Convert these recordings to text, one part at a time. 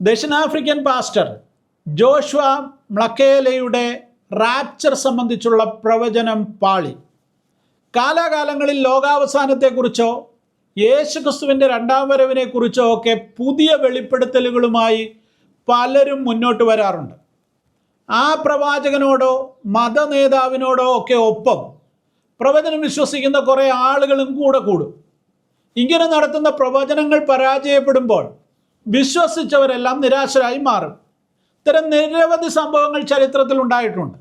ദക്ഷിണാഫ്രിക്കൻ pastor Joshua മ്ലക്കേലയുടെ rapture സംബന്ധിച്ചുള്ള പ്രവചനം പാളി. കാലാകാലങ്ങളിൽ ലോകാവസാനത്തെക്കുറിച്ചോ യേശുക്രിസ്തുവിൻ്റെ രണ്ടാം വരവിനെക്കുറിച്ചോ ഒക്കെ പുതിയ വെളിപ്പെടുത്തലുകളുമായി പലരും മുന്നോട്ട് വരാറുണ്ട്. ആ പ്രവാചകനോടോ മതനേതാവിനോടോ ഒക്കെ ഒപ്പം പ്രവചനം വിശ്വസിക്കുന്ന കുറേ ആളുകളും കൂടെ കൂടും. ഇങ്ങനെ നടത്തുന്ന പ്രവചനങ്ങൾ പരാജയപ്പെടുമ്പോൾ വിശ്വസിച്ചവരെല്ലാം നിരാശരായി മാറും. ഇത്തരം നിരവധി സംഭവങ്ങൾ ചരിത്രത്തിൽ ഉണ്ടായിട്ടുണ്ട്.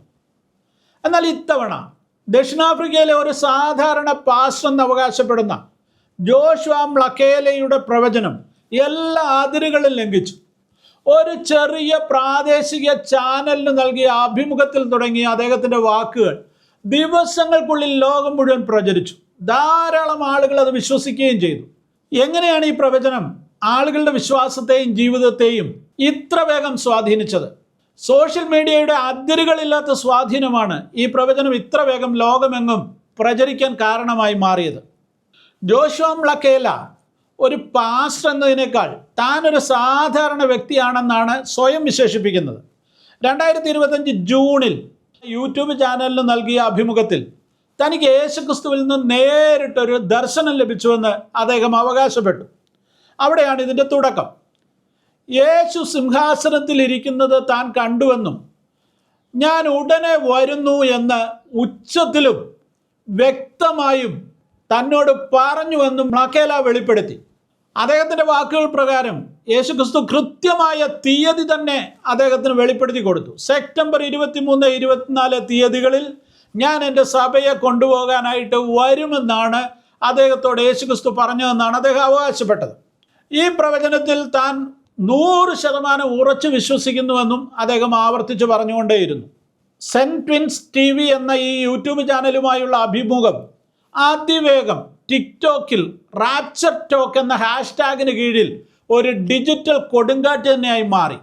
എന്നാൽ ഇത്തവണ ദക്ഷിണാഫ്രിക്കയിലെ ഒരു സാധാരണ പാസ്റ്റർ എന്ന് അവകാശപ്പെടുന്ന ജോഷുവ മ്ലക്കേലയുടെ പ്രവചനം എല്ലാ അതിരുകളും ലംഘിച്ചു. ഒരു ചെറിയ പ്രാദേശിക ചാനലിന് നൽകിയ അഭിമുഖത്തിൽ തുടങ്ങിയ അദ്ദേഹത്തിൻ്റെ വാക്കുകൾ ദിവസങ്ങൾക്കുള്ളിൽ ലോകം മുഴുവൻ പ്രചരിച്ചു. ധാരാളം ആളുകൾ അത് വിശ്വസിക്കുകയും ചെയ്തു. എങ്ങനെയാണ് ഈ പ്രവചനം ആളുകളുടെ വിശ്വാസത്തെയും ജീവിതത്തെയും ഇത്ര വേഗം സ്വാധീനിച്ചത്? സോഷ്യൽ മീഡിയയുടെ അതിരുകളില്ലാത്ത സ്വാധീനമാണ് ഈ പ്രവചനം ഇത്ര വേഗം ലോകമെങ്ങും പ്രചരിക്കാൻ കാരണമായി മാറിയത്. ജോഷുവ മ്ലക്കേല ഒരു പാസ്റ്റർ എന്നതിനേക്കാൾ താനൊരു സാധാരണ വ്യക്തിയാണെന്നാണ് സ്വയം വിശേഷിപ്പിക്കുന്നത്. 2025 ജൂണിൽ യൂട്യൂബ് ചാനലിന് നൽകിയ അഭിമുഖത്തിൽ തനിക്ക് യേശുക്രിസ്തുവിൽ നിന്ന് നേരിട്ടൊരു ദർശനം ലഭിച്ചുവെന്ന് അദ്ദേഹം അവകാശപ്പെട്ടു. അവിടെയാണ് ഇതിൻ്റെ തുടക്കം. യേശു സിംഹാസനത്തിൽ ഇരിക്കുന്നത് താൻ കണ്ടുവെന്നും ഞാൻ ഉടനെ വരുന്നു എന്ന് ഉച്ചത്തിലും വ്യക്തമായും തന്നോട് പറഞ്ഞുവെന്നും മ്ലക്കേല വെളിപ്പെടുത്തി. അദ്ദേഹത്തിൻ്റെ വാക്കുകൾ പ്രകാരം യേശുക്രിസ്തു കൃത്യമായ തീയതി തന്നെ അദ്ദേഹത്തിന് വെളിപ്പെടുത്തി കൊടുത്തു. സെപ്റ്റംബർ 23, 24 തീയതികളിൽ ഞാൻ എൻ്റെ സഭയെ കൊണ്ടുപോകാനായിട്ട് വരുമെന്നാണ് അദ്ദേഹത്തോട് യേശുക്രിസ്തു പറഞ്ഞതെന്നാണ് അദ്ദേഹം അവകാശപ്പെട്ടത്. ഈ പ്രവചനത്തിൽ താൻ 100% ഉറച്ചു വിശ്വസിക്കുന്നുവെന്നും അദ്ദേഹം ആവർത്തിച്ച് പറഞ്ഞുകൊണ്ടേയിരുന്നു. സെന്റ് ട്വിൻസ് TV എന്ന ഈ യൂട്യൂബ് ചാനലുമായുള്ള അഭിമുഖം അതിവേഗം ടിക്ടോക്കിൽ റാപ്ചർ ടോക്ക് എന്ന ഹാഷ്ടാഗിന് കീഴിൽ ഒരു ഡിജിറ്റൽ കൊടുങ്കാറ്റ് തന്നെയായി മാറി.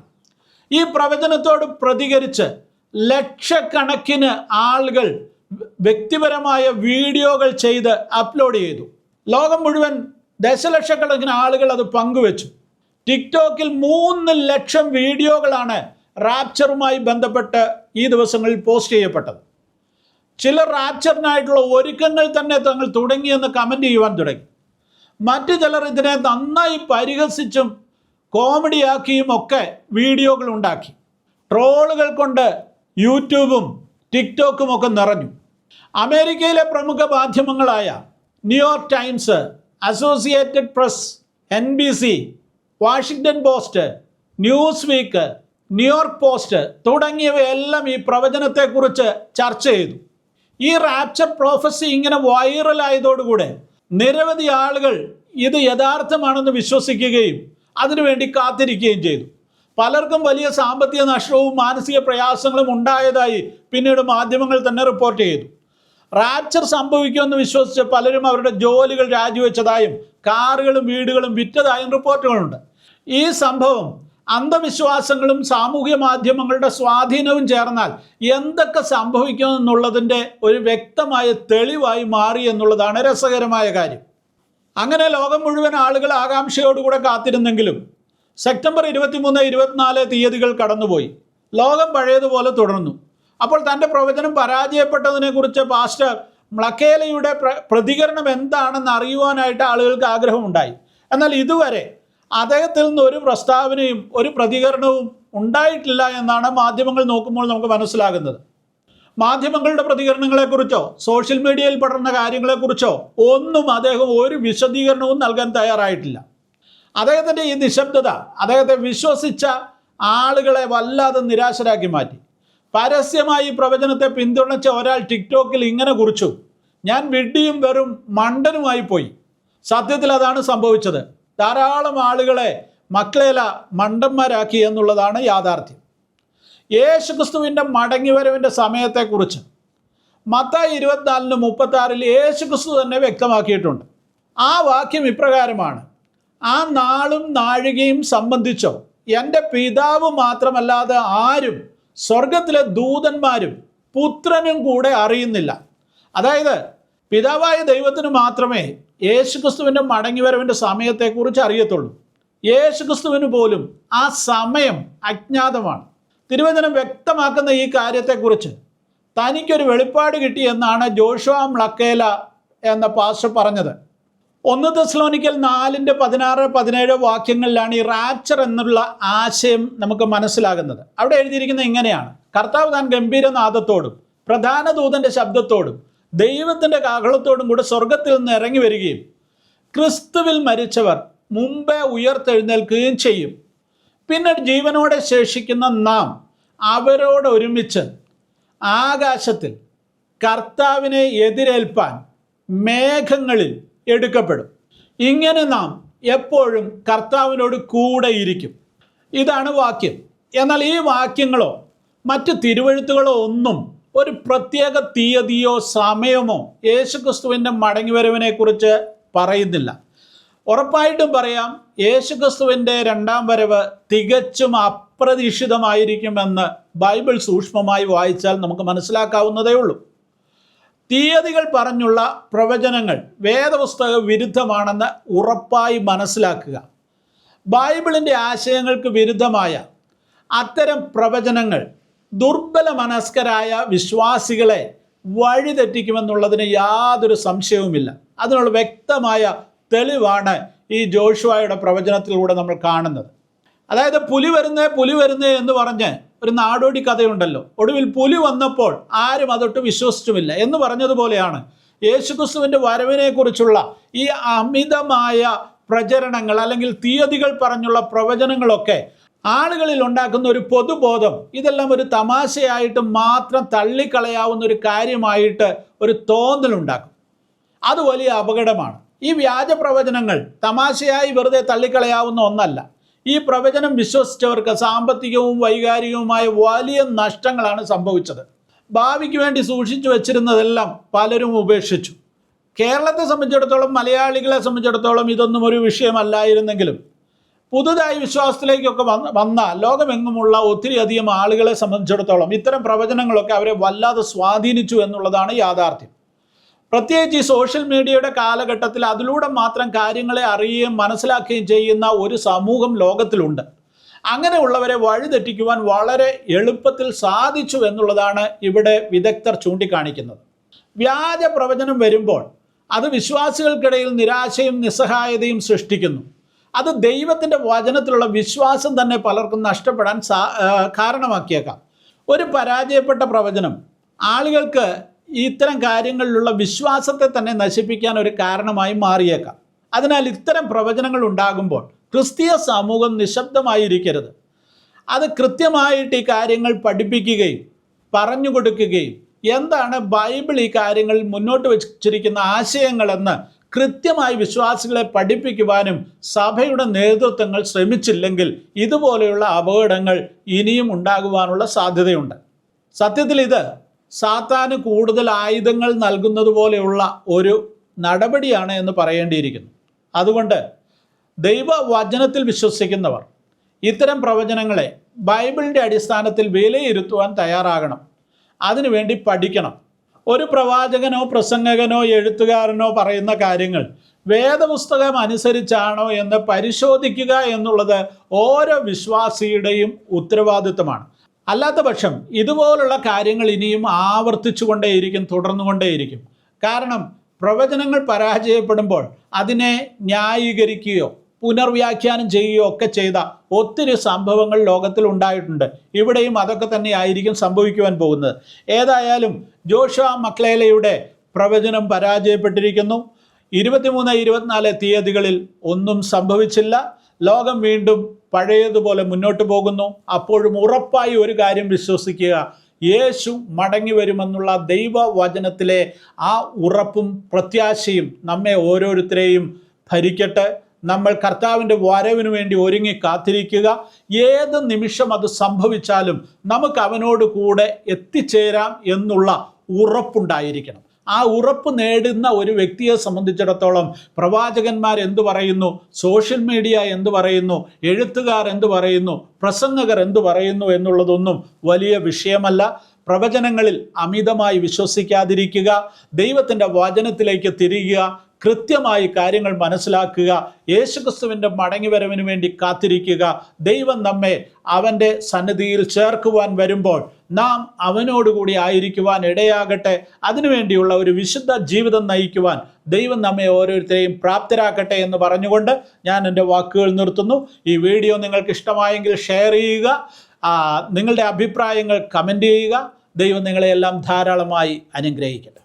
ഈ പ്രവചനത്തോട് പ്രതികരിച്ച് ലക്ഷക്കണക്കിന് ആളുകൾ വ്യക്തിപരമായ വീഡിയോകൾ ചെയ്ത് അപ്ലോഡ് ചെയ്തു. ലോകം മുഴുവൻ ദശലക്ഷക്കണക്കിന് ആളുകൾ അത് പങ്കുവച്ചു. ടിക്ടോക്കിൽ 3 ലക്ഷം വീഡിയോകളാണ് റാപ്ചറുമായി ബന്ധപ്പെട്ട് ഈ ദിവസങ്ങളിൽ പോസ്റ്റ് ചെയ്യപ്പെട്ടത്. ചിലർ റാപ്ചറിനായിട്ടുള്ള ഒരുക്കങ്ങൾ തന്നെ തങ്ങൾ തുടങ്ങിയെന്ന് കമൻ്റ് ചെയ്യുവാൻ തുടങ്ങി. മറ്റു ചിലർ ഇതിനെ നന്നായി പരിഹസിച്ചും കോമഡിയാക്കിയും ഒക്കെ വീഡിയോകൾ ഉണ്ടാക്കി. ട്രോളുകൾ കൊണ്ട് യൂട്യൂബും ടിക്ടോക്കും ഒക്കെ നിറഞ്ഞു. അമേരിക്കയിലെ പ്രമുഖ മാധ്യമങ്ങളായ New York Times, Associated Press, NBC, Washington Post, Newsweek, New York Post തുടങ്ങിയവയെല്ലാം ഈ പ്രവചനത്തെക്കുറിച്ച് ചർച്ച ചെയ്തു. ഈ റാപ്ചർ പ്രോഫസി ഇങ്ങനെ വൈറലായതോടുകൂടെ നിരവധി ആളുകൾ ഇത് യഥാർത്ഥമാണെന്ന് വിശ്വസിക്കുകയും അതിനുവേണ്ടി കാത്തിരിക്കുകയും ചെയ്തു. പലർക്കും വലിയ സാമ്പത്തിക നഷ്ടവും മാനസിക പ്രയാസങ്ങളും ഉണ്ടായതായി പിന്നീട് മാധ്യമങ്ങൾ തന്നെ റിപ്പോർട്ട് ചെയ്തു. റാപ്ചർ സംഭവിക്കുമെന്ന് വിശ്വസിച്ച് പലരും അവരുടെ ജോലികൾ രാജിവെച്ചതായും കാറുകളും വീടുകളും വിറ്റതായും റിപ്പോർട്ടുകളുണ്ട്. ഈ സംഭവം അന്ധവിശ്വാസങ്ങളും സാമൂഹ്യ മാധ്യമങ്ങളുടെ സ്വാധീനവും ചേർന്നാൽ എന്തൊക്കെ സംഭവിക്കുമെന്നുള്ളതിൻ്റെ ഒരു വ്യക്തമായ തെളിവായി മാറി എന്നുള്ളതാണ് രസകരമായ കാര്യം. അങ്ങനെ ലോകം മുഴുവൻ ആളുകൾ ആകാംക്ഷയോടുകൂടെ കാത്തിരുന്നെങ്കിലും സെപ്റ്റംബർ 23, 24 തീയതികൾ കടന്നുപോയി. ലോകം പഴയതുപോലെ തുടർന്നു. അപ്പോൾ തൻ്റെ പ്രവചനം പരാജയപ്പെട്ടതിനെക്കുറിച്ച് പാസ്റ്റർ മ്ലക്കേലയുടെ പ്രതികരണം എന്താണെന്ന് അറിയുവാനായിട്ട് ആളുകൾക്ക് ആഗ്രഹമുണ്ടായി. എന്നാൽ ഇതുവരെ അദ്ദേഹത്തിൽ നിന്ന് ഒരു പ്രസ്താവനയും ഒരു പ്രതികരണവും ഉണ്ടായിട്ടില്ല എന്നാണ് മാധ്യമങ്ങൾ നോക്കുമ്പോൾ നമുക്ക് മനസ്സിലാകുന്നത്. മാധ്യമങ്ങളുടെ പ്രതികരണങ്ങളെക്കുറിച്ചോ സോഷ്യൽ മീഡിയയിൽ പടർന്ന കാര്യങ്ങളെക്കുറിച്ചോ ഒന്നും അദ്ദേഹം ഒരു വിശദീകരണവും നൽകാൻ തയ്യാറായിട്ടില്ല. അദ്ദേഹത്തിൻ്റെ ഈ നിശബ്ദത അദ്ദേഹത്തെ വിശ്വസിച്ച ആളുകളെ വല്ലാതെ നിരാശരാക്കി മാറ്റി. പരസ്യമായി പ്രവചനത്തെ പിന്തുണച്ച ഒരാൾ ടിക്ടോക്കിൽ ഇങ്ങനെ കുറിച്ചു: ഞാൻ വിഡ്ഢിയും വെറും മണ്ടനുമായി പോയി. സത്യത്തിൽ അതാണ് സംഭവിച്ചത്. ധാരാളം ആളുകളെ മ്ലക്കേല മണ്ടന്മാരാക്കി എന്നുള്ളതാണ് യാഥാർത്ഥ്യം. യേശുക്രിസ്തുവിൻ്റെ മടങ്ങിവരവിൻ്റെ സമയത്തെക്കുറിച്ച് മത്തായി 24:36 യേശുക്രിസ്തു തന്നെ വ്യക്തമാക്കിയിട്ടുണ്ട്. ആ വാക്യം ഇപ്രകാരമാണ്: ആ നാളും നാഴികയും സംബന്ധിച്ചോ എൻ്റെ പിതാവ് മാത്രമല്ലാതെ ആരും സ്വർഗത്തിലെ ദൂതന്മാരും പുത്രനും കൂടെ അറിയുന്നില്ല. അതായത് പിതാവായ ദൈവത്തിന് മാത്രമേ യേശുക്രിസ്തുവിൻ്റെ മടങ്ങിവരവിൻ്റെ സമയത്തെക്കുറിച്ച് അറിയത്തുള്ളൂ. യേശുക്രിസ്തുവിന് പോലും ആ സമയം അജ്ഞാതമാണ്. തിരുവചനം വ്യക്തമാക്കുന്ന ഈ കാര്യത്തെക്കുറിച്ച് തനിക്കൊരു വെളിപ്പാട് കിട്ടി എന്നാണ് ജോഷുവ മ്ലക്കേല എന്ന പാസ്റ്റർ പറഞ്ഞത്. 1 തെസ്സലോനിക്കൽ 4:16-17 വാക്യങ്ങളിലാണ് ഈ റാപ്ചർ എന്നുള്ള ആശയം നമുക്ക് മനസ്സിലാകുന്നത്. അവിടെ എഴുതിയിരിക്കുന്നത് ഇങ്ങനെയാണ്: കർത്താവ് താൻ ഗംഭീരനാദത്തോടും പ്രധാന ദൂതന്റെ ശബ്ദത്തോടും ദൈവത്തിന്റെ കാഹളത്തോടും കൂടെ സ്വർഗത്തിൽ നിന്ന് ഇറങ്ങി വരികയും ക്രിസ്തുവിൽ മരിച്ചവർ മുമ്പേ ഉയർത്തെഴുന്നേൽക്കുകയും ചെയ്യും. പിന്നീട് ജീവനോടെ ശേഷിക്കുന്ന നാം അവരോട് ഒരുമിച്ച് ആകാശത്തിൽ കർത്താവിനെ എതിരേൽപ്പാൻ മേഘങ്ങളിൽ എടുക്കപ്പെടും. ഇങ്ങനെ നാം എപ്പോഴും കർത്താവിനോട് കൂടെ ഇരിക്കും. ഇതാണ് വാക്യം. എന്നാൽ ഈ വാക്യങ്ങളോ മറ്റ് തിരുവെഴുത്തുകളോ ഒന്നും ഒരു പ്രത്യേക തീയതിയോ സമയമോ യേശുക്രിസ്തുവിൻ്റെ മടങ്ങിവരവിനെ കുറിച്ച് പറയുന്നില്ല. ഉറപ്പായിട്ടും പറയാം, യേശുക്രിസ്തുവിൻ്റെ രണ്ടാം വരവ് തികച്ചും അപ്രതീക്ഷിതമായിരിക്കുമെന്ന് ബൈബിൾ സൂക്ഷ്മമായി വായിച്ചാൽ നമുക്ക് മനസ്സിലാക്കാവുന്നതേ ഉള്ളൂ. തീയതികൾ പറഞ്ഞുള്ള പ്രവചനങ്ങൾ വേദപുസ്തക വിരുദ്ധമാണെന്ന് ഉറപ്പായി മനസ്സിലാക്കുക. ബൈബിളിൻ്റെ ആശയങ്ങൾക്ക് വിരുദ്ധമായ അത്തരം പ്രവചനങ്ങൾ ദുർബല മനസ്കരായ വിശ്വാസികളെ വഴിതെറ്റിക്കുമെന്നുള്ളതിന് യാതൊരു സംശയവുമില്ല. അതിനുള്ള വ്യക്തമായ തെളിവാണ് ഈ ജോഷുവയുടെ പ്രവചനത്തിലൂടെ നമ്മൾ കാണുന്നത്. അതായത് പുലി വരുന്നേ എന്ന് പറഞ്ഞ് ഒരു നാടോടി കഥയുണ്ടല്ലോ. ഒടുവിൽ പുലി വന്നപ്പോൾ ആരും അതൊട്ട് വിശ്വസിച്ചുമില്ല എന്ന് പറഞ്ഞതുപോലെയാണ് യേശുക്രിസ്തുവിൻ്റെ വരവിനെക്കുറിച്ചുള്ള ഈ അമിതമായ പ്രചരണങ്ങൾ അല്ലെങ്കിൽ തീയതികൾ പറഞ്ഞുള്ള പ്രവചനങ്ങളൊക്കെ ആളുകളിൽ ഉണ്ടാക്കുന്ന ഒരു പൊതുബോധം, ഇതെല്ലാം ഒരു തമാശയായിട്ട് മാത്രം തള്ളിക്കളയാവുന്ന ഒരു കാര്യമായിട്ട് ഒരു തോന്നലുണ്ടാക്കും. അത് വലിയ അപകടമാണ്. ഈ വ്യാജ പ്രവചനങ്ങൾ തമാശയായി വെറുതെ തള്ളിക്കളയാവുന്ന ഒന്നല്ല. ഈ പ്രവചനം വിശ്വസിച്ചവർക്ക് സാമ്പത്തികവും വൈകാരികവുമായ വലിയ നഷ്ടങ്ങളാണ് സംഭവിച്ചത്. ഭാവിക്ക് വേണ്ടി സൂക്ഷിച്ചു വച്ചിരുന്നതെല്ലാം പലരും ഉപേക്ഷിച്ചു. കേരളത്തെ സംബന്ധിച്ചിടത്തോളം, മലയാളികളെ സംബന്ധിച്ചിടത്തോളം ഇതൊന്നും ഒരു വിഷയമല്ലായിരുന്നെങ്കിലും പുതുതായി വിശ്വാസത്തിലേക്കൊക്കെ വന്ന ലോകമെങ്ങുമുള്ള ഒത്തിരി അധികം ആളുകളെ സംബന്ധിച്ചിടത്തോളം ഇത്തരം പ്രവചനങ്ങളൊക്കെ അവരെ വല്ലാതെ സ്വാധീനിച്ചു എന്നുള്ളതാണ് യാഥാർത്ഥ്യം. പ്രത്യേകിച്ച് ഈ സോഷ്യൽ മീഡിയയുടെ കാലഘട്ടത്തിൽ അതിലൂടെ മാത്രം കാര്യങ്ങളെ അറിയുകയും മനസ്സിലാക്കുകയും ചെയ്യുന്ന ഒരു സമൂഹം ലോകത്തിലുണ്ട്. അങ്ങനെയുള്ളവരെ വഴിതെറ്റിക്കുവാൻ വളരെ എളുപ്പത്തിൽ സാധിച്ചു എന്നുള്ളതാണ് ഇവിടെ വിദഗ്ധർ ചൂണ്ടിക്കാണിക്കുന്നത്. വ്യാജ പ്രവചനം വരുമ്പോൾ അത് വിശ്വാസികൾക്കിടയിൽ നിരാശയും നിസ്സഹായതയും സൃഷ്ടിക്കുന്നു. അത് ദൈവത്തിൻ്റെ വചനത്തിലുള്ള വിശ്വാസം തന്നെ പലർക്കും നഷ്ടപ്പെടാൻ കാരണമാക്കിയേക്കാം. ഒരു പരാജയപ്പെട്ട പ്രവചനം ആളുകൾക്ക് ഇത്തരം കാര്യങ്ങളിലുള്ള വിശ്വാസത്തെ തന്നെ നശിപ്പിക്കാൻ ഒരു കാരണമായി മാറിയേക്കാം. അതിനാൽ ഇത്തരം പ്രവചനങ്ങൾ ഉണ്ടാകുമ്പോൾ ക്രിസ്തീയ സമൂഹം നിശബ്ദമായിരിക്കരുത്. അത് കൃത്യമായിട്ട് ഈ കാര്യങ്ങൾ പഠിപ്പിക്കുകയും പറഞ്ഞു കൊടുക്കുകയും എന്താണ് ബൈബിൾ ഈ കാര്യങ്ങളിൽ മുന്നോട്ട് വച്ചിരിക്കുന്ന ആശയങ്ങളെന്ന് കൃത്യമായി വിശ്വാസികളെ പഠിപ്പിക്കുവാനും സഭയുടെ നേതൃത്വങ്ങൾ ശ്രമിച്ചില്ലെങ്കിൽ ഇതുപോലെയുള്ള അപകടങ്ങൾ ഇനിയും ഉണ്ടാകുവാനുള്ള സാധ്യതയുണ്ട്. സത്യത്തിൽ ഇത് സാത്താന് കൂടുതൽ ആയുധങ്ങൾ നൽകുന്നത് പോലെയുള്ള ഒരു നടപടിയാണ് എന്ന് പറയേണ്ടിയിരിക്കുന്നു. അതുകൊണ്ട് ദൈവവചനത്തിൽ വിശ്വസിക്കുന്നവർ ഇത്തരം പ്രവചനങ്ങളെ ബൈബിളിൻ്റെ അടിസ്ഥാനത്തിൽ വിലയിരുത്തുവാൻ തയ്യാറാകണം. അതിനുവേണ്ടി പഠിക്കണം. ഒരു പ്രവാചകനോ പ്രസംഗകനോ എഴുത്തുകാരനോ പറയുന്ന കാര്യങ്ങൾ വേദപുസ്തകം അനുസരിച്ചാണോ എന്ന് പരിശോധിക്കുക എന്നുള്ളത് ഓരോ വിശ്വാസിയുടെയും ഉത്തരവാദിത്തമാണ്. അല്ലാത്ത പക്ഷം ഇതുപോലുള്ള കാര്യങ്ങൾ ഇനിയും ആവർത്തിച്ചുകൊണ്ടേയിരിക്കും, തുടർന്നുകൊണ്ടേയിരിക്കും. കാരണം പ്രവചനങ്ങൾ പരാജയപ്പെടുമ്പോൾ അതിനെ ന്യായീകരിക്കുകയോ പുനർവ്യാഖ്യാനം ചെയ്യുകയോ ഒക്കെ ചെയ്ത ഒത്തിരി സംഭവങ്ങൾ ലോകത്തിൽ ഉണ്ടായിട്ടുണ്ട്. ഇവിടെയും അതൊക്കെ തന്നെ ആയിരിക്കും സംഭവിക്കുവാൻ പോകുന്നത്. ഏതായാലും ജോഷുവ മക്ലേലയുടെ പ്രവചനം പരാജയപ്പെട്ടിരിക്കുന്നു. 23-24 തീയതികളിൽ ഒന്നും സംഭവിച്ചില്ല. ലോകം വീണ്ടും പഴയതുപോലെ മുന്നോട്ട് പോകുന്നു. അപ്പോഴും ഉറപ്പായി ഒരു കാര്യം വിശ്വസിക്കുക, യേശു മടങ്ങി വരുമെന്നുള്ള ദൈവവചനത്തിലെ ആ ഉറപ്പും പ്രത്യാശയും നമ്മെ ഓരോരുത്തരെയും ഭരിക്കട്ടെ. നമ്മൾ കർത്താവിൻ്റെ വരവിന് വേണ്ടി ഒരുങ്ങി കാത്തിരിക്കുക. ഏത് നിമിഷം അത് സംഭവിച്ചാലും നമുക്ക് അവനോട് കൂടെ എത്തിച്ചേരാം എന്നുള്ള ഉറപ്പുണ്ടായിരിക്കണം. ആ ഉറപ്പ് നേടുന്ന ഒരു വ്യക്തിയെ സംബന്ധിച്ചിടത്തോളം പ്രവാചകന്മാർ എന്തു പറയുന്നു, സോഷ്യൽ മീഡിയ എന്തു പറയുന്നു, എഴുത്തുകാർ എന്തു പറയുന്നു, പ്രസംഗകർ എന്തു പറയുന്നു എന്നുള്ളതൊന്നും വലിയ വിഷയമല്ല. പ്രവചനങ്ങളിൽ അമിതമായി വിശ്വസിക്കാതിരിക്കുക, ദൈവത്തിൻ്റെ വചനത്തിലേക്ക് തിരിയുക, കൃത്യമായി കാര്യങ്ങൾ മനസ്സിലാക്കുക, യേശുക്രിസ്തുവിൻ്റെ മടങ്ങിവരവിന് വേണ്ടി കാത്തിരിക്കുക. ദൈവം നമ്മെ അവൻ്റെ സന്നിധിയിൽ ചേർക്കുവാൻ വരുമ്പോൾ നാം അവനോടുകൂടി ആയിരിക്കുവാൻ ഇടയാകട്ടെ. അതിനുവേണ്ടിയുള്ള ഒരു വിശുദ്ധ ജീവിതം നയിക്കുവാൻ ദൈവം നമ്മെ ഓരോരുത്തരെയും പ്രാപ്തരാക്കട്ടെ എന്ന് പറഞ്ഞുകൊണ്ട് ഞാൻ എൻ്റെ വാക്കുകൾ നിർത്തുന്നു. ഈ വീഡിയോ നിങ്ങൾക്ക് ഇഷ്ടമായെങ്കിൽ ഷെയർ ചെയ്യുക, നിങ്ങളുടെ അഭിപ്രായങ്ങൾ കമൻ്റ് ചെയ്യുക. ദൈവം നിങ്ങളെയെല്ലാം ധാരാളമായി അനുഗ്രഹിക്കട്ടെ.